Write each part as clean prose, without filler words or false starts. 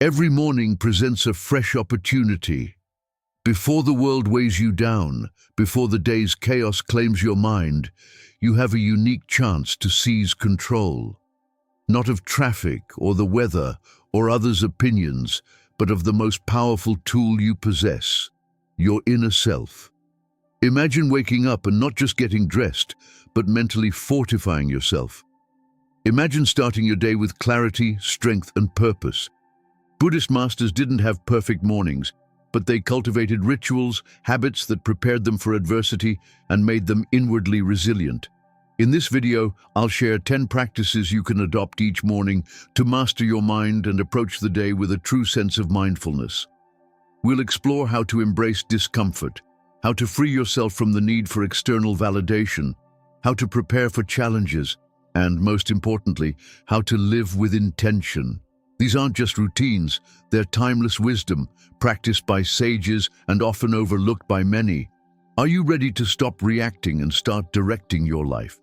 Every morning presents a fresh opportunity. Before the world weighs you down, before the day's chaos claims your mind, you have a unique chance to seize control. Not of traffic or the weather or others' opinions, but of the most powerful tool you possess, your inner self. Imagine waking up and not just getting dressed, but mentally fortifying yourself. Imagine starting your day with clarity, strength, and purpose. Buddhist masters didn't have perfect mornings, but they cultivated rituals, habits that prepared them for adversity and made them inwardly resilient. In this video, I'll share 10 practices you can adopt each morning to master your mind and approach the day with a true sense of mindfulness. We'll explore how to embrace discomfort, how to free yourself from the need for external validation, how to prepare for challenges, and most importantly, how to live with intention. These aren't just routines, they're timeless wisdom, practiced by sages and often overlooked by many. Are you ready to stop reacting and start directing your life?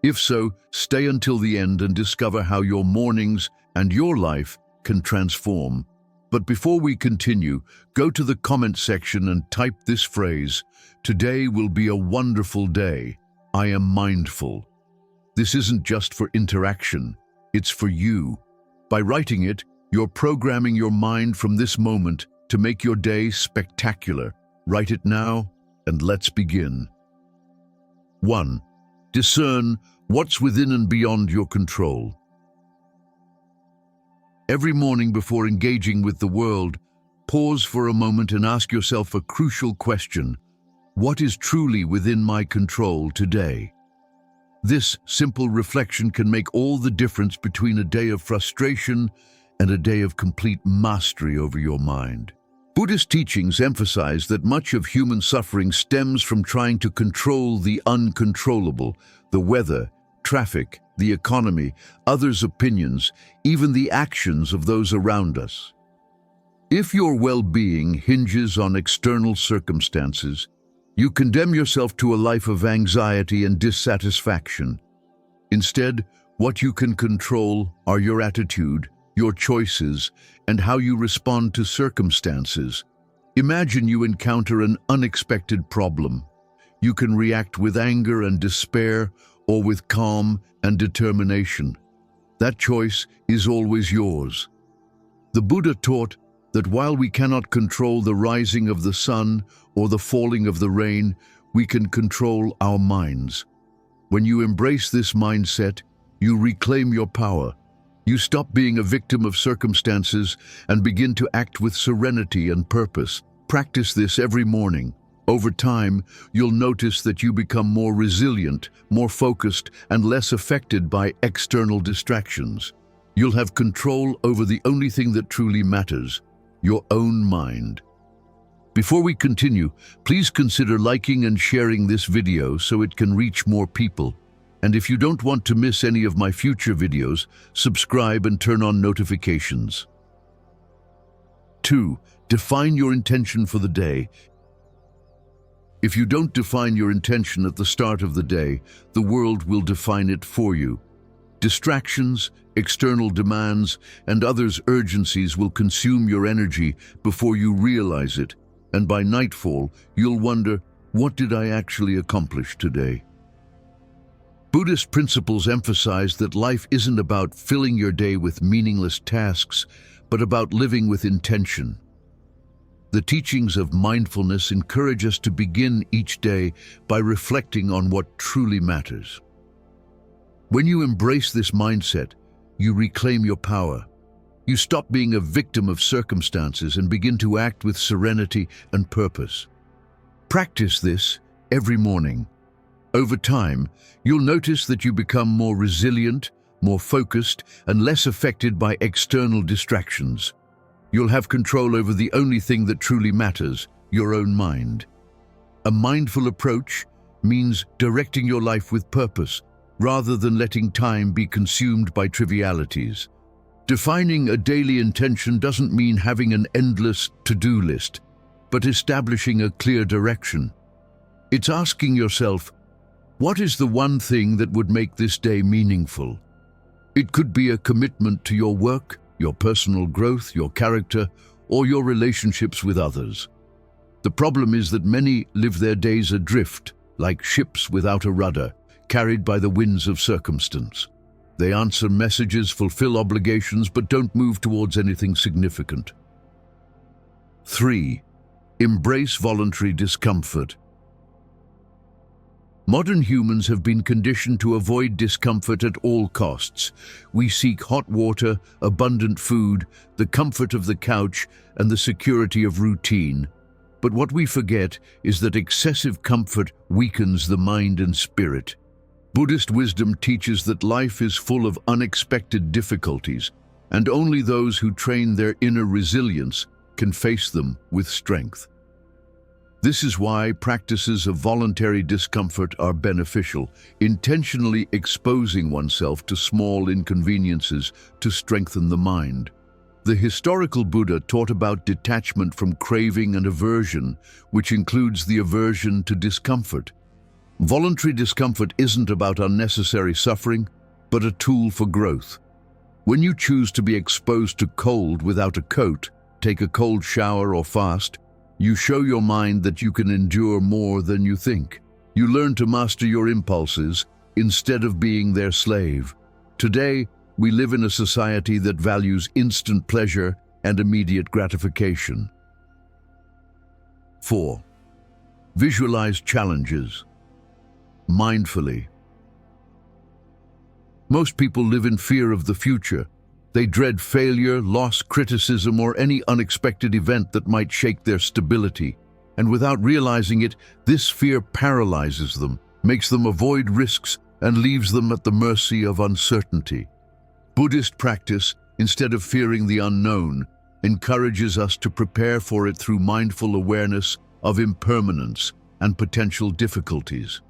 If so, stay until the end and discover how your mornings and your life can transform. But before we continue, go to the comment section and type this phrase: "Today will be a wonderful day. I am mindful." This isn't just for interaction, it's for you. By writing it, you're programming your mind from this moment to make your day spectacular. Write it now, and let's begin. 1. Discern what's within and beyond your control. Every morning before engaging with the world, pause for a moment and ask yourself a crucial question: what is truly within my control today? This simple reflection can make all the difference between a day of frustration and a day of complete mastery over your mind. Buddhist teachings emphasize that much of human suffering stems from trying to control the uncontrollable, the weather, traffic, the economy, others' opinions, even the actions of those around us. If your well-being hinges on external circumstances, you condemn yourself to a life of anxiety and dissatisfaction. Instead, what you can control are your attitude, your choices, and how you respond to circumstances. Imagine you encounter an unexpected problem. You can react with anger and despair, or with calm and determination. That choice is always yours. The Buddha taught that while we cannot control the rising of the sun or the falling of the rain, we can control our minds. When you embrace this mindset, you reclaim your power. You stop being a victim of circumstances and begin to act with serenity and purpose. Practice this every morning. Over time, you'll notice that you become more resilient, more focused, and less affected by external distractions. You'll have control over the only thing that truly matters: your own mind. Before we continue, please consider liking and sharing this video so it can reach more people. And if you don't want to miss any of my future videos, subscribe and turn on notifications. 2. Define your intention for the day. If you don't define your intention at the start of the day, the world will define it for you. Distractions, external demands, and others' urgencies will consume your energy before you realize it, and by nightfall, you'll wonder, what did I actually accomplish today? Buddhist principles emphasize that life isn't about filling your day with meaningless tasks, but about living with intention. The teachings of mindfulness encourage us to begin each day by reflecting on what truly matters. When you embrace this mindset, you reclaim your power. You stop being a victim of circumstances and begin to act with serenity and purpose. Practice this every morning. Over time, you'll notice that you become more resilient, more focused, and less affected by external distractions. You'll have control over the only thing that truly matters: your own mind. A mindful approach means directing your life with purpose, rather than letting time be consumed by trivialities. Defining a daily intention doesn't mean having an endless to-do list, but establishing a clear direction. It's asking yourself, what is the one thing that would make this day meaningful? It could be a commitment to your work, your personal growth, your character, or your relationships with others. The problem is that many live their days adrift, like ships without a rudder, carried by the winds of circumstance. They answer messages, fulfill obligations, but don't move towards anything significant. 3. Embrace voluntary discomfort. Modern humans have been conditioned to avoid discomfort at all costs. We seek hot water, abundant food, the comfort of the couch, and the security of routine. But what we forget is that excessive comfort weakens the mind and spirit. Buddhist wisdom teaches that life is full of unexpected difficulties, and only those who train their inner resilience can face them with strength. This is why practices of voluntary discomfort are beneficial, intentionally exposing oneself to small inconveniences to strengthen the mind. The historical Buddha taught about detachment from craving and aversion, which includes the aversion to discomfort. Voluntary discomfort isn't about unnecessary suffering, but a tool for growth. When you choose to be exposed to cold without a coat, take a cold shower or fast, you show your mind that you can endure more than you think. You learn to master your impulses instead of being their slave. Today, we live in a society that values instant pleasure and immediate gratification. 4. Visualize challenges mindfully. Most people live in fear of the future. They dread failure, loss, criticism, or any unexpected event that might shake their stability. And without realizing it, this fear paralyzes them, makes them avoid risks, and leaves them at the mercy of uncertainty. Buddhist practice, instead of fearing the unknown, encourages us to prepare for it through mindful awareness of impermanence and potential difficulties.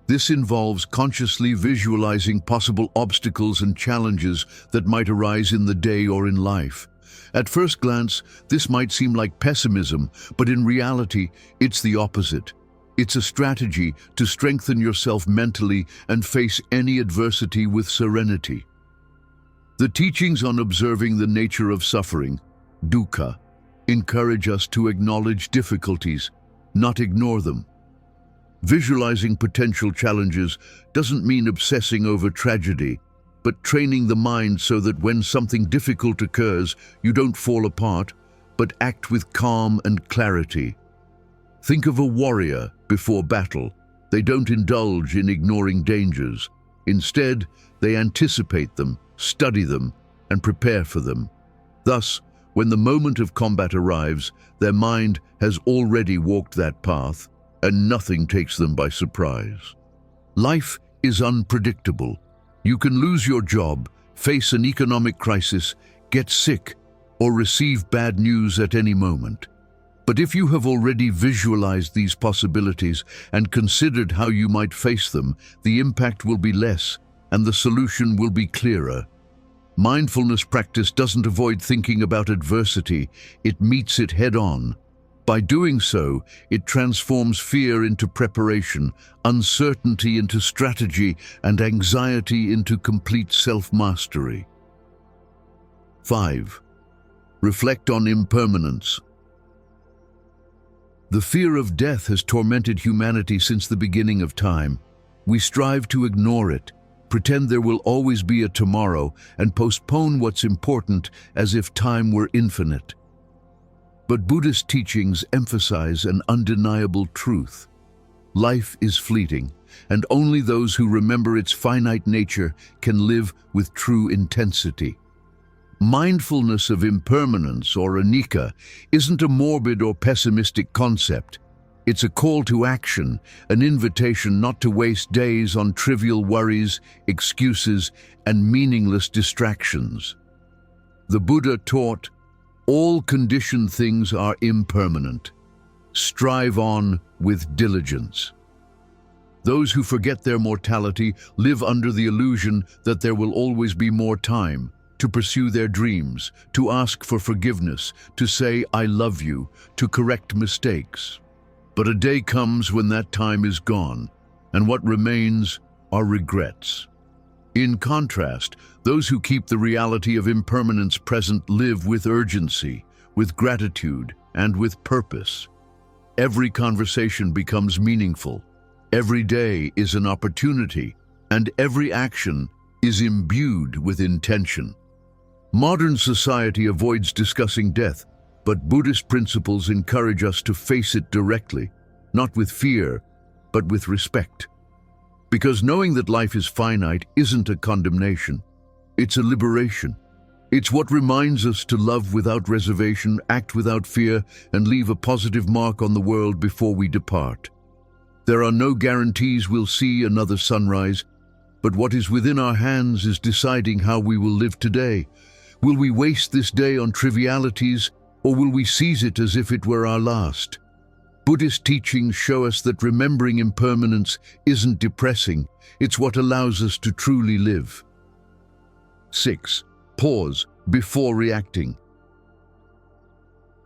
This involves consciously visualizing possible obstacles and challenges that might arise in the day or in life. At first glance, this might seem like pessimism, but in reality, it's the opposite. It's a strategy to strengthen yourself mentally and face any adversity with serenity. The teachings on observing the nature of suffering, dukkha, encourage us to acknowledge difficulties, not ignore them. Visualizing potential challenges doesn't mean obsessing over tragedy, but training the mind so that when something difficult occurs, you don't fall apart, but act with calm and clarity. Think of a warrior before battle. They don't indulge in ignoring dangers. Instead, they anticipate them, study them, and prepare for them. Thus, when the moment of combat arrives, their mind has already walked that path, and nothing takes them by surprise. Life is unpredictable. You can lose your job, face an economic crisis, get sick, or receive bad news at any moment. But if you have already visualized these possibilities and considered how you might face them, the impact will be less and the solution will be clearer. Mindfulness practice doesn't avoid thinking about adversity, it meets it head-on. By doing so, it transforms fear into preparation, uncertainty into strategy, and anxiety into complete self-mastery. 5. Reflect on impermanence. The fear of death has tormented humanity since the beginning of time. We strive to ignore it, pretend there will always be a tomorrow, and postpone what's important as if time were infinite. But Buddhist teachings emphasize an undeniable truth. Life is fleeting, and only those who remember its finite nature can live with true intensity. Mindfulness of impermanence, or anicca, isn't a morbid or pessimistic concept. It's a call to action, an invitation not to waste days on trivial worries, excuses, and meaningless distractions. The Buddha taught, all conditioned things are impermanent. Strive on with diligence. Those who forget their mortality live under the illusion that there will always be more time to pursue their dreams, to ask for forgiveness, to say, "I love you," to correct mistakes. But a day comes when that time is gone, and what remains are regrets. In contrast, those who keep the reality of impermanence present live with urgency, with gratitude, and with purpose. Every conversation becomes meaningful. Every day is an opportunity, and every action is imbued with intention. Modern society avoids discussing death, but Buddhist principles encourage us to face it directly, not with fear, but with respect. Because knowing that life is finite isn't a condemnation, it's a liberation. It's what reminds us to love without reservation, act without fear, and leave a positive mark on the world before we depart. There are no guarantees we'll see another sunrise, but what is within our hands is deciding how we will live today. Will we waste this day on trivialities, or will we seize it as if it were our last? Buddhist teachings show us that remembering impermanence isn't depressing, it's what allows us to truly live. 6. Pause before reacting.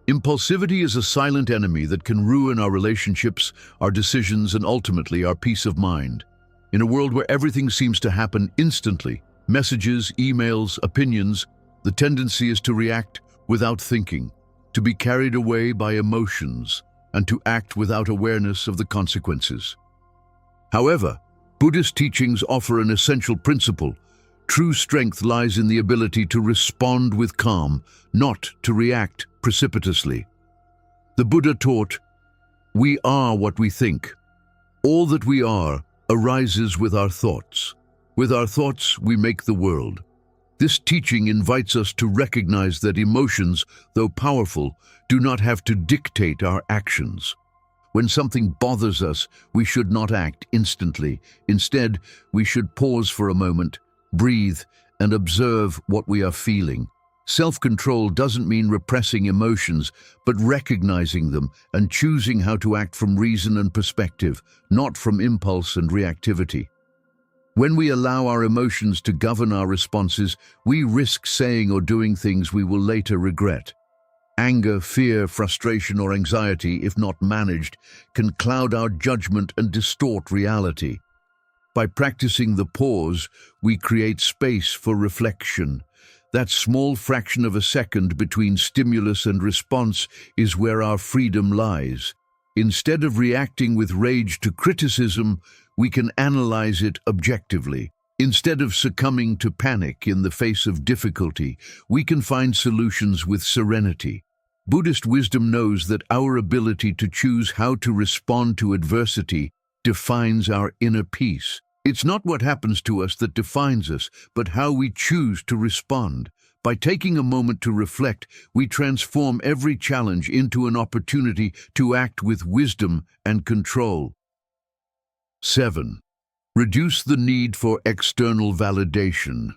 Impulsivity is a silent enemy that can ruin our relationships, our decisions, and ultimately our peace of mind. In a world where everything seems to happen instantly, messages, emails, opinions, the tendency is to react without thinking, to be carried away by emotions, and to act without awareness of the consequences. However, Buddhist teachings offer an essential principle. True strength lies in the ability to respond with calm, not to react precipitously. The Buddha taught, "We are what we think. All that we are arises with our thoughts. With our thoughts, we make the world." This teaching invites us to recognize that emotions, though powerful, do not have to dictate our actions. When something bothers us, we should not act instantly. Instead, we should pause for a moment, breathe, and observe what we are feeling. Self-control doesn't mean repressing emotions, but recognizing them and choosing how to act from reason and perspective, not from impulse and reactivity. When we allow our emotions to govern our responses, we risk saying or doing things we will later regret. Anger, fear, frustration, or anxiety, if not managed, can cloud our judgment and distort reality. By practicing the pause, we create space for reflection. That small fraction of a second between stimulus and response is where our freedom lies. Instead of reacting with rage to criticism, we can analyze it objectively. Instead of succumbing to panic in the face of difficulty, we can find solutions with serenity. Buddhist wisdom knows that our ability to choose how to respond to adversity defines our inner peace. It's not what happens to us that defines us, but how we choose to respond. By taking a moment to reflect, we transform every challenge into an opportunity to act with wisdom and control. 7. Reduce the need for external validation.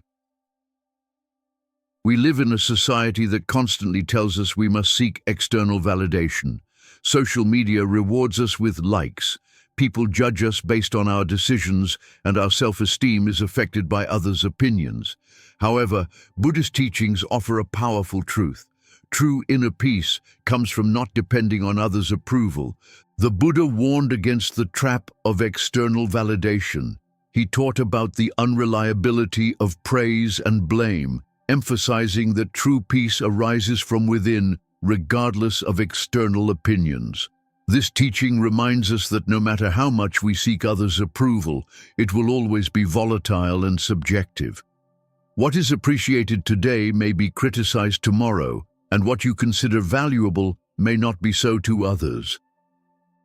We live in a society that constantly tells us we must seek external validation. Social media rewards us with likes. People judge us based on our decisions, and our self-esteem is affected by others' opinions. However, Buddhist teachings offer a powerful truth. True inner peace comes from not depending on others' approval. The Buddha warned against the trap of external validation. He taught about the unreliability of praise and blame, emphasizing that true peace arises from within, regardless of external opinions. This teaching reminds us that no matter how much we seek others' approval, it will always be volatile and subjective. What is appreciated today may be criticized tomorrow, and what you consider valuable may not be so to others.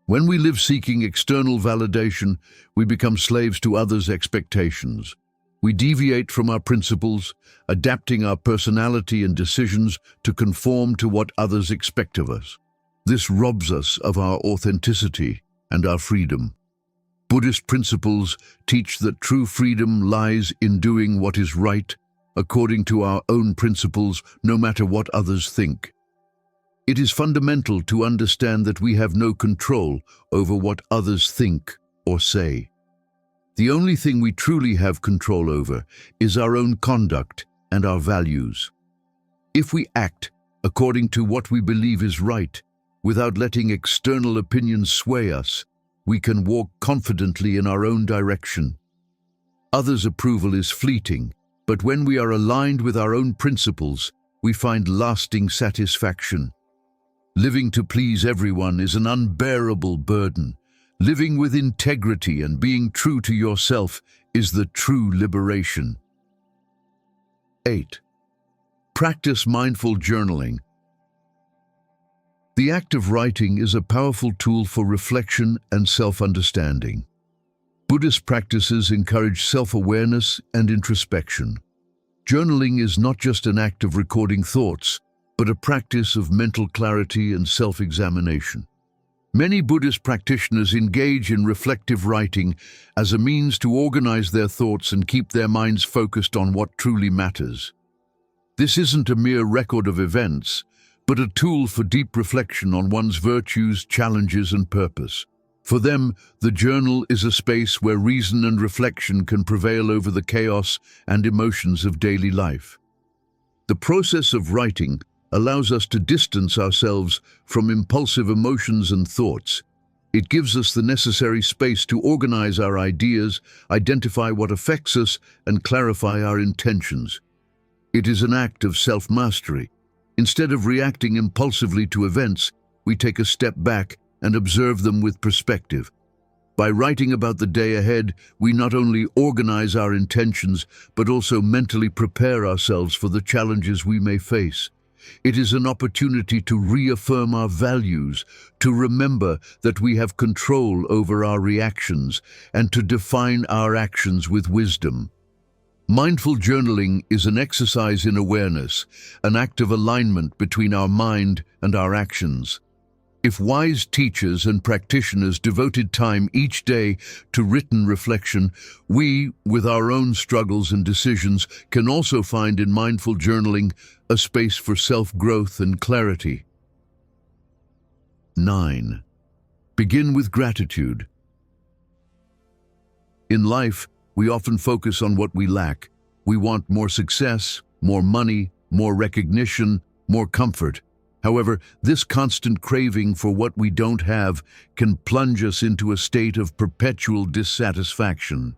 When we live seeking external validation, we become slaves to others' expectations. We deviate from our principles, adapting our personality and decisions to conform to what others expect of us. This robs us of our authenticity and our freedom. Buddhist principles teach that true freedom lies in doing what is right, according to our own principles, no matter what others think. It is fundamental to understand that we have no control over what others think or say. The only thing we truly have control over is our own conduct and our values. If we act according to what we believe is right, without letting external opinions sway us, we can walk confidently in our own direction. Others' approval is fleeting, but when we are aligned with our own principles, we find lasting satisfaction. Living to please everyone is an unbearable burden. Living with integrity and being true to yourself is the true liberation. 8. Practice mindful journaling. The act of writing is a powerful tool for reflection and self-understanding. Buddhist practices encourage self-awareness and introspection. Journaling is not just an act of recording thoughts, but a practice of mental clarity and self-examination. Many Buddhist practitioners engage in reflective writing as a means to organize their thoughts and keep their minds focused on what truly matters. This isn't a mere record of events, but a tool for deep reflection on one's virtues, challenges, and purpose. For them, the journal is a space where reason and reflection can prevail over the chaos and emotions of daily life. The process of writing allows us to distance ourselves from impulsive emotions and thoughts. It gives us the necessary space to organize our ideas, identify what affects us, and clarify our intentions. It is an act of self-mastery. Instead of reacting impulsively to events, we take a step back and observe them with perspective. By writing about the day ahead, we not only organize our intentions, but also mentally prepare ourselves for the challenges we may face. It is an opportunity to reaffirm our values, to remember that we have control over our reactions, and to define our actions with wisdom. Mindful journaling is an exercise in awareness, an act of alignment between our mind and our actions. If wise teachers and practitioners devoted time each day to written reflection, we, with our own struggles and decisions, can also find in mindful journaling a space for self-growth and clarity. 9. Begin with gratitude. In life, we often focus on what we lack. We want more success, more money, more recognition, more comfort. However, this constant craving for what we don't have can plunge us into a state of perpetual dissatisfaction.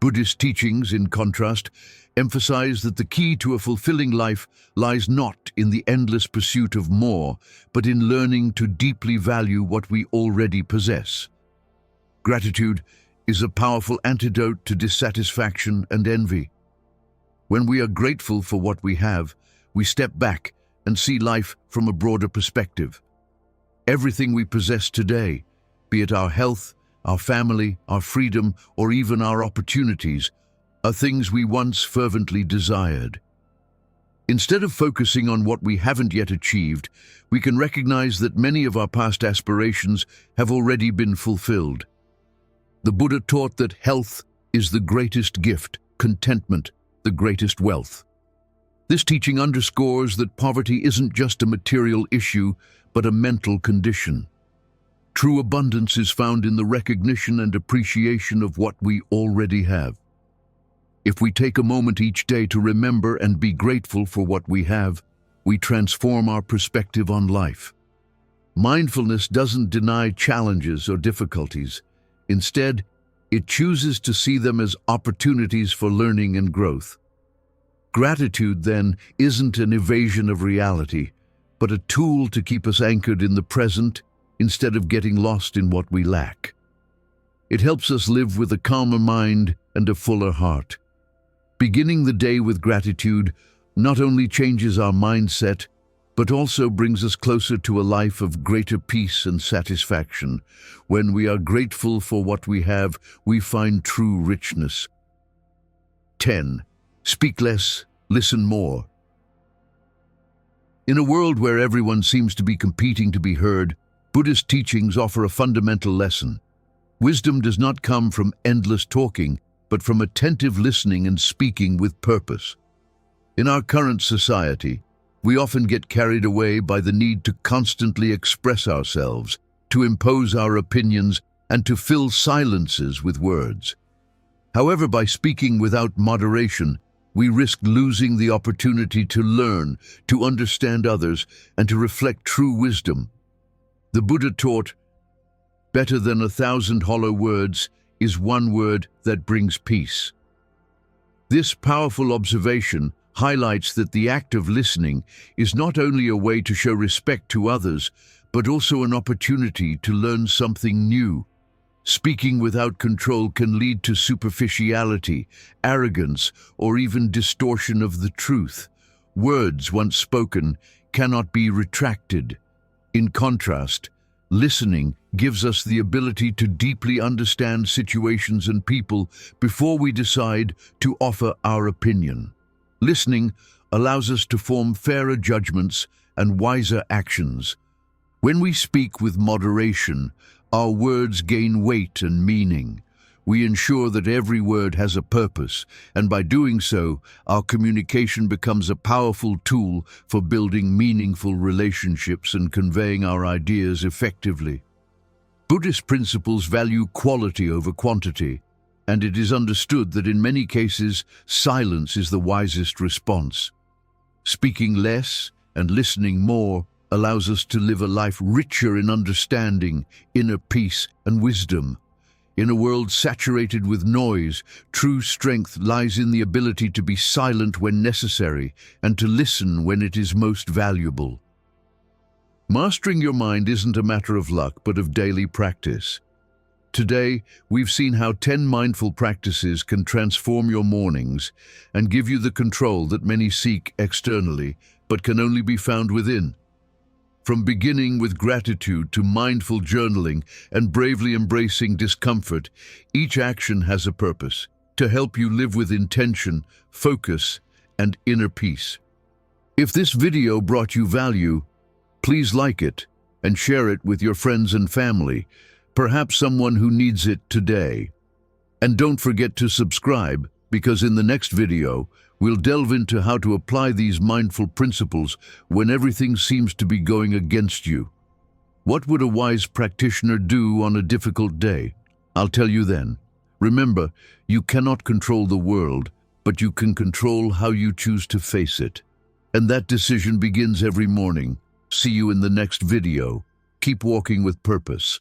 Buddhist teachings, in contrast, emphasize that the key to a fulfilling life lies not in the endless pursuit of more, but in learning to deeply value what we already possess. Gratitude is a powerful antidote to dissatisfaction and envy. When we are grateful for what we have, we step back and see life from a broader perspective. Everything we possess today, be it our health, our family, our freedom, or even our opportunities, are things we once fervently desired. Instead of focusing on what we haven't yet achieved, we can recognize that many of our past aspirations have already been fulfilled. The Buddha taught that health is the greatest gift, contentment, the greatest wealth. This teaching underscores that poverty isn't just a material issue, but a mental condition. True abundance is found in the recognition and appreciation of what we already have. If we take a moment each day to remember and be grateful for what we have, we transform our perspective on life. Mindfulness doesn't deny challenges or difficulties. Instead, it chooses to see them as opportunities for learning and growth. Gratitude, then, isn't an evasion of reality, but a tool to keep us anchored in the present instead of getting lost in what we lack. It helps us live with a calmer mind and a fuller heart. Beginning the day with gratitude not only changes our mindset, but also brings us closer to a life of greater peace and satisfaction. When we are grateful for what we have, we find true richness. 10. Speak less, listen more. In a world where everyone seems to be competing to be heard, Buddhist teachings offer a fundamental lesson. Wisdom does not come from endless talking, but from attentive listening and speaking with purpose. In our current society, we often get carried away by the need to constantly express ourselves, to impose our opinions, and to fill silences with words. However, by speaking without moderation, we risk losing the opportunity to learn, to understand others, and to reflect true wisdom. The Buddha taught, "Better than 1,000 hollow words is one word that brings peace." This powerful observation highlights that the act of listening is not only a way to show respect to others, but also an opportunity to learn something new. Speaking without control can lead to superficiality, arrogance, or even distortion of the truth. Words once spoken cannot be retracted. In contrast, listening gives us the ability to deeply understand situations and people before we decide to offer our opinion. Listening allows us to form fairer judgments and wiser actions. When we speak with moderation, our words gain weight and meaning. We ensure that every word has a purpose, and by doing so, our communication becomes a powerful tool for building meaningful relationships and conveying our ideas effectively. Buddhist principles value quality over quantity, and it is understood that in many cases, silence is the wisest response. Speaking less and listening more allows us to live a life richer in understanding, inner peace, and wisdom. In a world saturated with noise, true strength lies in the ability to be silent when necessary and to listen when it is most valuable. Mastering your mind isn't a matter of luck, but of daily practice. Today, we've seen how 10 mindful practices can transform your mornings and give you the control that many seek externally, but can only be found within. From beginning with gratitude to mindful journaling and bravely embracing discomfort, each action has a purpose: to help you live with intention, focus, and inner peace. If this video brought you value, please like it and share it with your friends and family, perhaps someone who needs it today. And don't forget to subscribe, because in the next video, we'll delve into how to apply these mindful principles when everything seems to be going against you. What would a wise practitioner do on a difficult day? I'll tell you then. Remember, you cannot control the world, but you can control how you choose to face it. And that decision begins every morning. See you in the next video. Keep walking with purpose.